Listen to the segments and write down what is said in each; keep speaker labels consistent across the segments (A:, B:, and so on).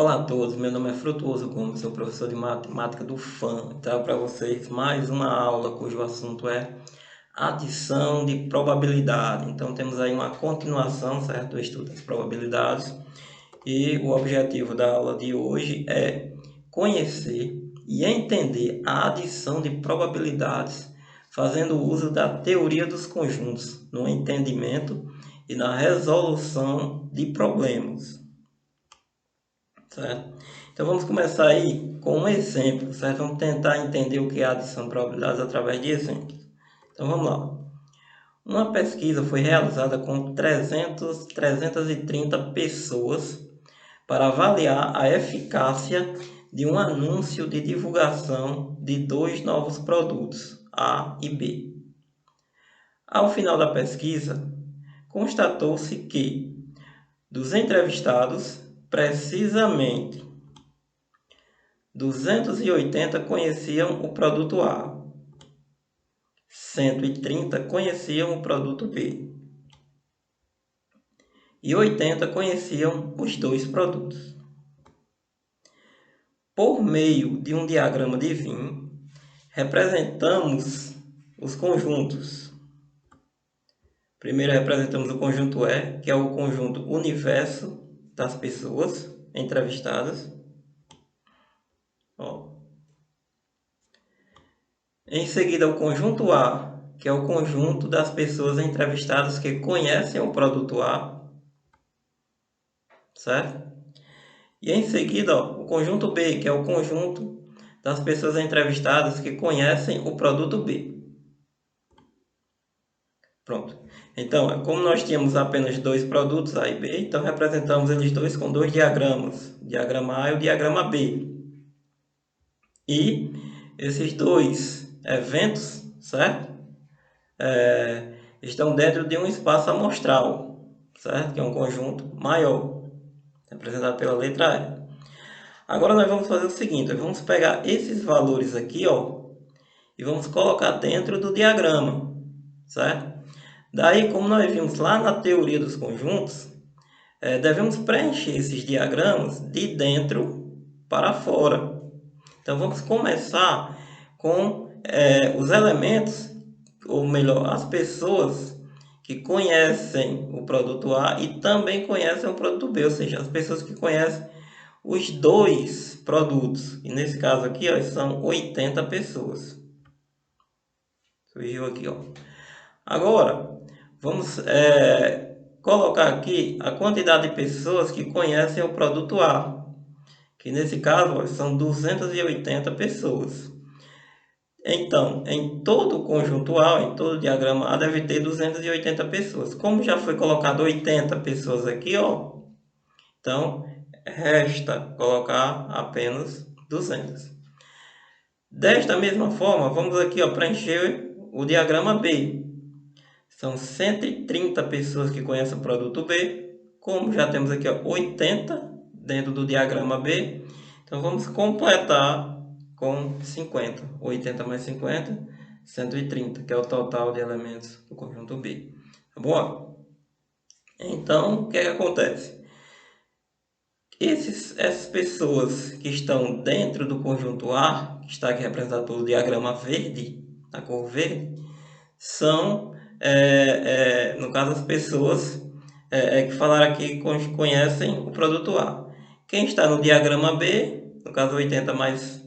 A: Olá a todos, meu nome é Frutuoso Gomes, sou professor de matemática do FAM. Trago para vocês mais uma aula cujo assunto é adição de probabilidade. Então temos aí uma continuação, certo, do estudo das probabilidades. E o objetivo da aula de hoje é conhecer e entender a adição de probabilidades, fazendo uso da teoria dos conjuntos no entendimento e na resolução de problemas. Certo? Então vamos começar aí com um exemplo, certo? Vamos tentar entender o que é adição de probabilidades através de exemplos. Então vamos lá. Uma pesquisa foi realizada com 330 pessoas para avaliar a eficácia de um anúncio de divulgação de dois novos produtos, A e B. Ao final da pesquisa, constatou-se que dos entrevistados, precisamente 280 conheciam o produto A, 130 conheciam o produto B e 80 conheciam os dois produtos. Por meio de um diagrama de Venn, representamos os conjuntos. Primeiro representamos o conjunto E, que é o conjunto universo das pessoas entrevistadas. Em seguida, o conjunto A, que é o conjunto das pessoas entrevistadas que conhecem o produto A, certo? E em seguida, o conjunto B, que é o conjunto das pessoas entrevistadas que conhecem o produto B. Pronto. Então, como nós tínhamos apenas dois produtos, A e B, então representamos eles dois com dois diagramas, o diagrama A e o diagrama B. E esses dois eventos, certo? Estão dentro de um espaço amostral, certo? Que é um conjunto maior, representado pela letra E. Agora nós vamos fazer o seguinte, nós vamos pegar esses valores aqui, ó, e vamos colocar dentro do diagrama, certo? Daí, como nós vimos lá na teoria dos conjuntos, devemos preencher esses diagramas de dentro para fora. Então vamos começar com os elementos, ou melhor, as pessoas que conhecem o produto A e também conhecem o produto B, ou seja, as pessoas que conhecem os dois produtos. E nesse caso aqui, ó, são 80 pessoas. Surgiu aqui, ó. Agora, vamos colocar aqui a quantidade de pessoas que conhecem o produto A, que nesse caso ó, são 280 pessoas. Então, em todo o conjunto A, em todo o diagrama A, deve ter 280 pessoas. Como já foi colocado 80 pessoas aqui, ó, então resta colocar apenas 200. Desta mesma forma, vamos aqui ó, preencher o diagrama B. São 130 pessoas que conhecem o produto B. Como já temos aqui ó, 80 dentro do diagrama B, então vamos completar com 50. 80 mais 50, 130, que é o total de elementos do conjunto B. Tá bom? Então, o que é que acontece? Essas pessoas que estão dentro do conjunto A, que está aqui representado pelo diagrama verde, a cor verde, são, no caso, as pessoas que falaram aqui que conhecem o produto A. Quem está no diagrama B, no caso 80 mais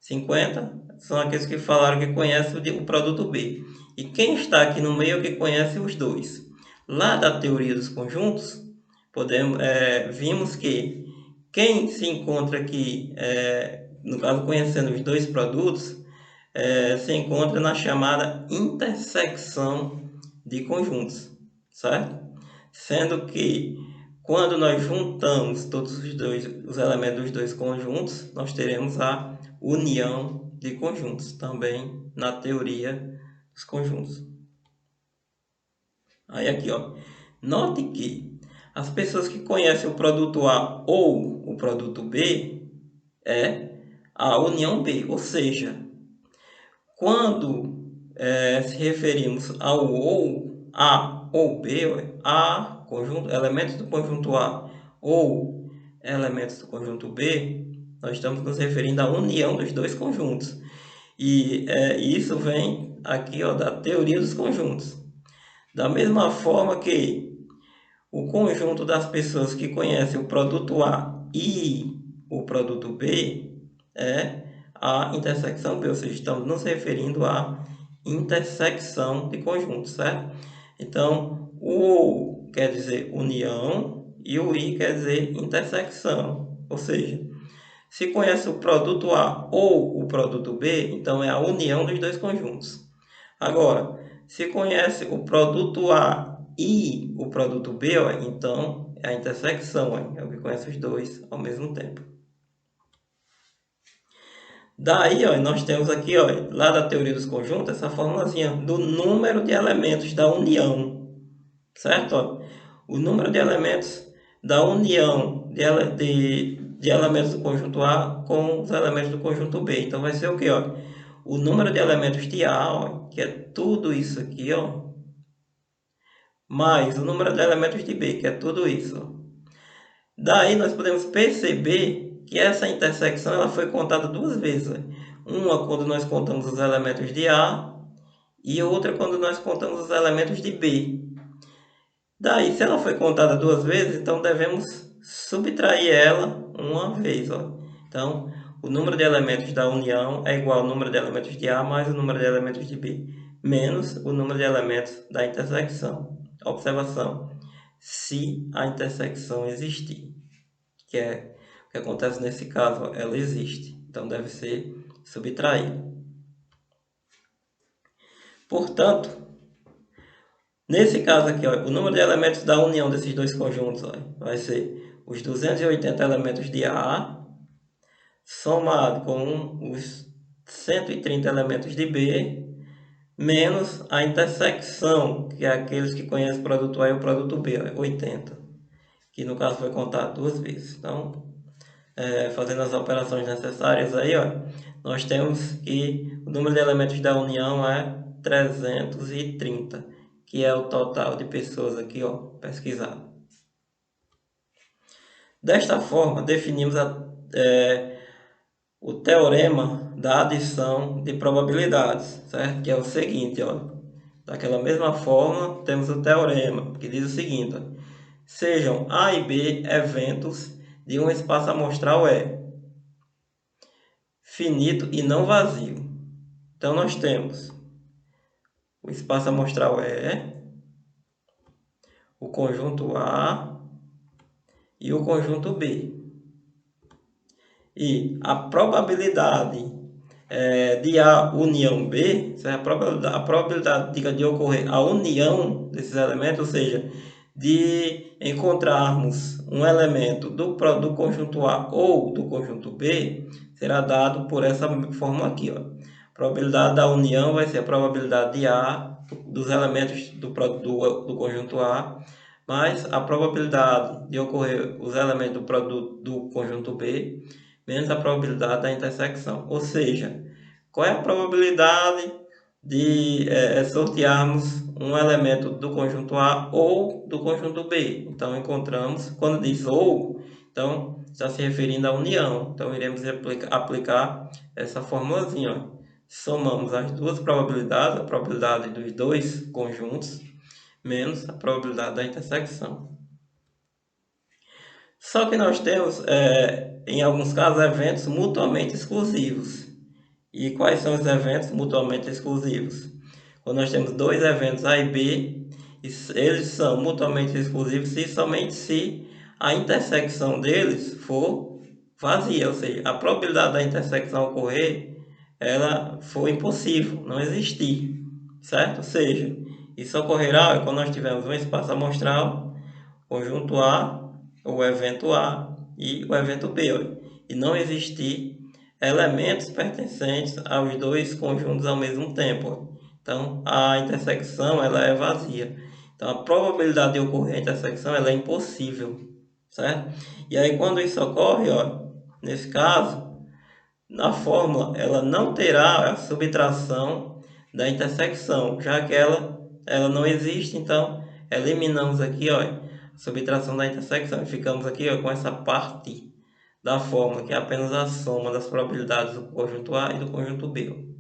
A: 50, são aqueles que falaram que conhecem o produto B. E quem está aqui no meio é que conhece os dois. Lá da teoria dos conjuntos, vimos que quem se encontra aqui, no caso conhecendo os dois produtos, se encontra na chamada intersecção de conjuntos, certo? Sendo que quando nós juntamos todos os elementos dos dois conjuntos, nós teremos a união de conjuntos, também na teoria dos conjuntos. Aí aqui, ó, note que as pessoas que conhecem o produto A ou o produto B é a união B, ou seja, quando se referimos ao ou A ou B, A, conjunto, elementos do conjunto A ou elementos do conjunto B, nós estamos nos referindo à união dos dois conjuntos. E isso vem aqui, ó, da teoria dos conjuntos. Da mesma forma que o conjunto das pessoas que conhecem o produto A e o produto B é a intersecção B, ou seja, estamos nos referindo à intersecção de conjuntos, certo? Então, o quer dizer união e o I quer dizer intersecção, ou seja, se conhece o produto A ou o produto B, então é a união dos dois conjuntos. Agora, se conhece o produto A e o produto B, ó, então é a intersecção, ó, é o que conhece os dois ao mesmo tempo. Daí, ó, nós temos aqui, ó, lá da teoria dos conjuntos, essa formulazinha do número de elementos da união, certo? Ó, o número de elementos da união de elementos do conjunto A com os elementos do conjunto B. Então, vai ser o quê? Ó? O número de elementos de A, ó, que é tudo isso aqui, ó, mais o número de elementos de B, que é tudo isso, ó. Daí, nós podemos perceber que essa intersecção ela foi contada duas vezes. Ó. Uma quando nós contamos os elementos de A e outra quando nós contamos os elementos de B. Daí, se ela foi contada duas vezes, então devemos subtrair ela uma vez. Ó. Então, o número de elementos da união é igual ao número de elementos de A mais o número de elementos de B, menos o número de elementos da intersecção. Observação: se a intersecção existir, que é o que acontece nesse caso, ó, ela existe, então deve ser subtraída. Portanto, nesse caso aqui, ó, o número de elementos da união desses dois conjuntos ó, vai ser os 280 elementos de A somado com os 130 elementos de B, menos a intersecção, que é aqueles que conhecem o produto A e o produto B, ó, 80, que no caso foi contado duas vezes. Então, fazendo as operações necessárias aí, ó, nós temos que o número de elementos da união é 330, que é o total de pessoas aqui, ó, pesquisado. Desta forma, definimos o teorema da adição de probabilidades, certo? Que é o seguinte, ó, daquela mesma forma, temos o teorema, que diz o seguinte, ó, sejam A e B eventos de um espaço amostral E, finito e não vazio. Então, nós temos o espaço amostral E, o conjunto A e o conjunto B. E a probabilidade de A união B, a probabilidade de ocorrer a união desses elementos, ou seja, de encontrarmos um elemento do conjunto A ou do conjunto B, será dado por essa fórmula aqui. Ó. A probabilidade da união vai ser a probabilidade de A, dos elementos do conjunto A, mais a probabilidade de ocorrer os elementos do conjunto B, menos a probabilidade da intersecção. Ou seja, qual é a probabilidade de sortearmos um elemento do conjunto A ou do conjunto B? Então, encontramos, quando diz ou, então está se referindo à união. Então, iremos aplicar essa formulazinha. Ó. Somamos as duas probabilidades, a probabilidade dos dois conjuntos, menos a probabilidade da intersecção. Só que nós temos, em alguns casos, eventos mutuamente exclusivos. E quais são os eventos mutuamente exclusivos? Quando nós temos dois eventos A e B, eles são mutuamente exclusivos somente se a intersecção deles for vazia, ou seja, a probabilidade da intersecção ocorrer, ela for impossível, não existir, certo? Ou seja, isso ocorrerá quando nós tivermos um espaço amostral, conjunto A, o evento A e o evento B, e não existir elementos pertencentes aos dois conjuntos ao mesmo tempo. Então, a intersecção ela é vazia. Então, a probabilidade de ocorrer a intersecção ela é impossível, certo? E aí, quando isso ocorre, ó, nesse caso, na fórmula, ela não terá a subtração da intersecção, já que ela não existe. Então, eliminamos aqui, ó, subtração da intersecção. E ficamos aqui ó, com essa parte da fórmula, que é apenas a soma das probabilidades do conjunto A e do conjunto B.